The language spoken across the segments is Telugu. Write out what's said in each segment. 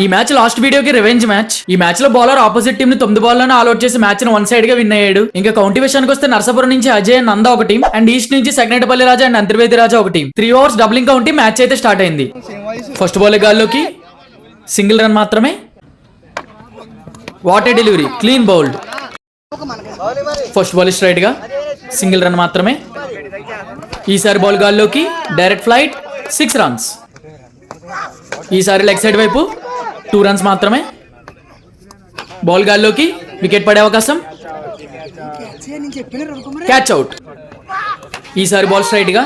ఈ మ్యాచ్ లాస్ట్ వీడియోకి రివెంజ్ మ్యాచ్. ఈ మ్యాచ్ లో బౌలర్ ఆపోజిట్ టీమ్ ని 9 బాల్లోనే ఆల్అౌట్ చేసి మ్యాచ్ ని 1 సైడ్ గా విన్ అయ్యాడు. ఇంకా కౌంటీ విషయానికి వస్తే నర్సాపురం నుంచి అజయ్ అండ్ నంద ఒక టీం, అండ్ ఈస్ట్ నుంచి సెగ్నేటపల్లి రాజా అండ్ అంతర్వేది రాజా ఒక team. 3 overs doubling county match అయితే స్టార్ట్ అయింది. ఫస్ట్ బాల్ గాల్లోకి సింగిల్ రన్ మాత్రమే. What A delivery, clean bowled. First ball straight గా సింగిల్ రన్ మాత్రమే. ఈసారి బాల్ గాల్లోకి డైరెక్ట్ ఫ్లైట్ 6 రన్స్. ఈసారి లెగ్ సైడ్ వైపు 2 రన్స్ మాత్రమే. బాల్ గాల్లోకి వికెట్ పడే అవకాశం, క్యాచ్ అవుట్. ఈసారి బాల్ స్ట్రైట్ గా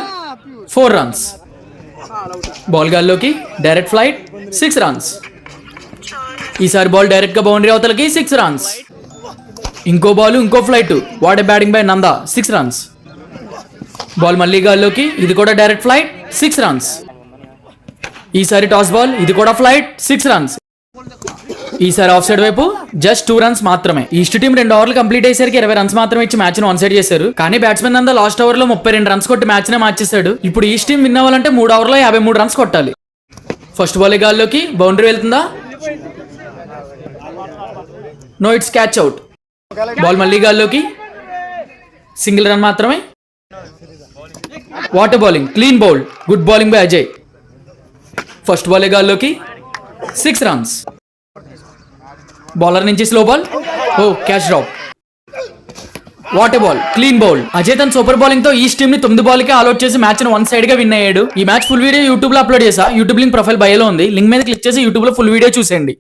4 రన్స్. బాల్ గాల్లోకి డైరెక్ట్ ఫ్లైట్ 6 రన్స్. ఈసారి బాల్ డైరెక్ట్ గా బౌండరీ అవతలకి 6 రన్స్. ఇంకో బాల్ ఇంకో flight, what a batting by Nanda, 6 runs. Ball మళ్ళీ గాల్లోకి, ఇది కూడా డైరెక్ట్ ఫ్లైట్ 6 రన్స్. ఈసారి టాస్ బాల్, ఇది కూడా ఫ్లైట్ 6 రన్స్. ఈసారి ఆఫ్ సైడ్ వైపు జస్ట్ 2 రన్స్ మాత్రమే. ఈస్ట్ టీం 2 ఓవర్లు కంప్లీట్ అయ్యేసరికి 20 రన్స్ మాత్రమే ఇచ్చి మ్యాచ్ ని 1 సైడ్ చేశారు. కానీ బ్యాట్స్మెన్ అంతా లాస్ట్ ఓవర్ లో 32 రన్స్ కొట్టి మ్యాచ్ నే మార్చేశాడు. ఇప్పుడు ఈస్ట్ టీం విన్ అవ్వాలంటే 3 ఓవర్లో 53 రన్స్ కొట్టాలి. ఫస్ట్ బాల్ గాల్లోకి బౌండరీ వెళ్తుందా, no, it's catch out. Ball మళ్ళీ గాల్లోకి సింగిల్ రన్ మాత్రమే. What a bowling, clean bowled, good bowling by Ajay. First ball గాల్లోకి 6 రన్స్. బౌలర్ నుంచి slow ball, oh catch drop. What a ball, clean bowled. Ajay తన సూపర్ బౌలింగ్ తో ఈస్ట్ టీమ్ ని 9 బాల్ కి ఆల్అౌట్ చేసి మ్యాచ్ ని 1 సైడ్ గా విన్ అయ్యాడు. ఈ మ్యాచ్ ఫుల్ వీడియో యూట్యూబ్ లో అప్లోడ్ చేసా. యూట్యూబ్ లింక్ ప్రొఫైల్ బయోలో ఉంది. లింక్ మీద క్లిక్ చేసి యూట్యూబ్ లో ఫుల్ వీడియో చూసేయండి.